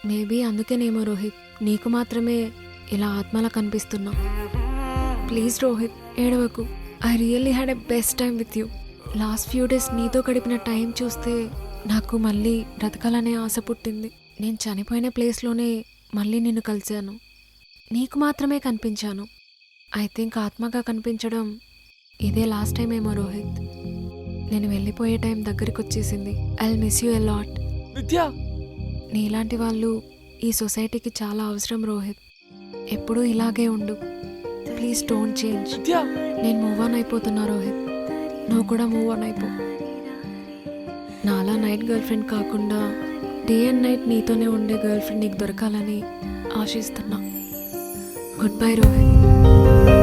Maybe అందుకేనేమో రోహిత్, నీకు మాత్రమే ఇలా ఆత్మలా కనిపిస్తున్నా. ప్లీజ్ రోహిత్, ఏడవకు. I really had a best time with you. Last few days నీతో గడిపిన టైం చూస్తే నాకు మళ్ళీ బ్రతకాలనే ఆశ పుట్టింది. నేను చనిపోయిన ప్లేస్లోనే మళ్ళీ నిన్ను కలిశాను. నీకు మాత్రమే కనిపించాను. ఐ థింక్ ఆత్మగా కనిపించడం ఇదే లాస్ట్ టైం ఏమో రోహిత్. నేను వెళ్ళిపోయే టైం దగ్గరికి వచ్చేసింది. I miss you a lot. విద్యా, నీలాంటి వాళ్ళు ఈ సొసైటీకి చాలా అవసరం రోహిత్. ఎప్పుడూ ఇలాగే ఉండు. Please don't change. విద్యా, నేను మూవ్ ఆన్ అయిపోతున్నా రోహిత్, నువ్వు కూడా మూవ్ ఆన్ అయిపో. నాలా నైట్ గర్ల్ ఫ్రెండ్ కాకుండా డే అండ్ నైట్ నీతోనే ఉండే గర్ల్ ఫ్రెండ్ నీకు దొరకాలని ఆశిస్తున్నా. Goodbye Rohit.